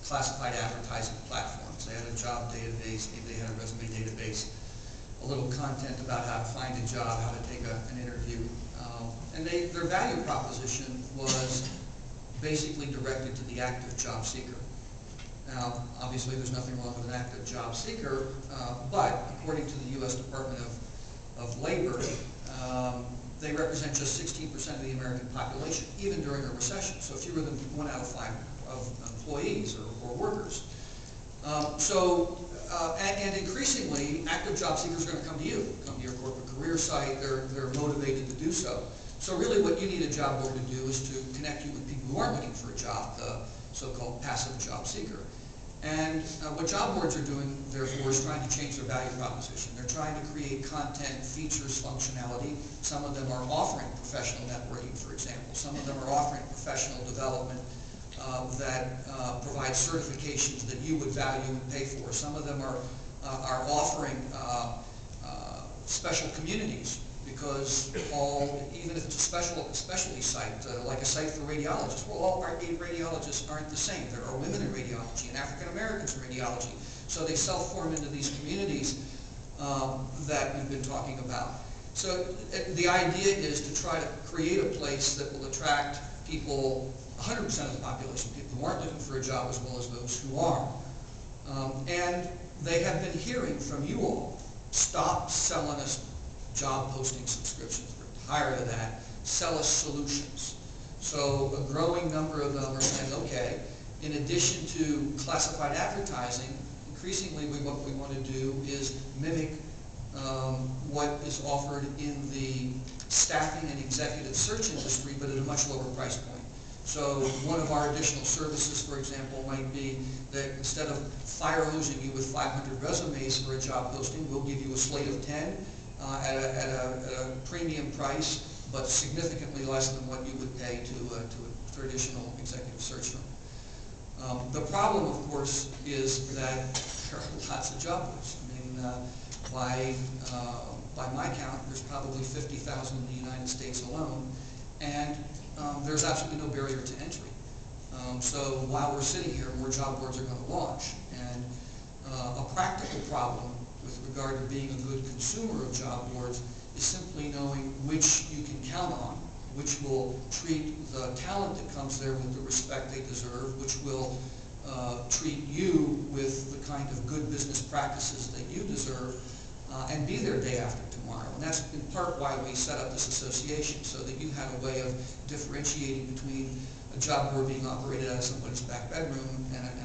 classified advertising platforms. They had a job database, maybe they had a resume database, a little content about how to find a job, how to take an interview. And their value proposition was basically directed to the active job seeker. Now, obviously there's nothing wrong with an active job seeker, but according to the U.S. Department of Labor, they represent just 16% of the American population, even during a recession. So fewer than 1 out of 5 of employees or workers. And increasingly, active job seekers are going to come to you, come to your corporate career site. They're motivated to do so. So really what you need a job board to do is to connect you with people who aren't looking for a job, the so-called passive job seeker. And what job boards are doing, therefore, is trying to change their value proposition. They're trying to create content, features, functionality. Some of them are offering professional networking, for example. Some of them are offering professional development that provide certifications that you would value and pay for. Some of them are offering special communities, because even if it's a specialty site, like a site for radiologists, well, all radiologists aren't the same. There are women in radiology and African Americans in radiology. So they self-form into these communities that we've been talking about. So the idea is to try to create a place that will attract people, 100% of the population, people who aren't looking for a job as well as those who are. And they have been hearing from you all, stop selling us job posting subscriptions. We're tired of that. Sell us solutions. So a growing number of them are saying, okay, in addition to classified advertising, increasingly what we want to do is mimic what is offered in the staffing and executive search industry, but at a much lower price point. So one of our additional services, for example, might be that instead of fire hosing you with 500 resumes for a job posting, we'll give you a slate of 10 at a premium price, but significantly less than what you would pay to a traditional executive search firm. The problem, of course, is that there are lots of job boards. I mean, by my count, there's probably 50,000 in the United States alone, and there's absolutely no barrier to entry. So while we're sitting here, more job boards are going to launch, and a practical problem with regard to being a good consumer of job boards is simply knowing which you can count on, which will treat the talent that comes there with the respect they deserve, which will treat you with the kind of good business practices that you deserve, and be there day after tomorrow. And that's in part why we set up this association, so that you have a way of differentiating between a job board being operated out of somebody's back bedroom and a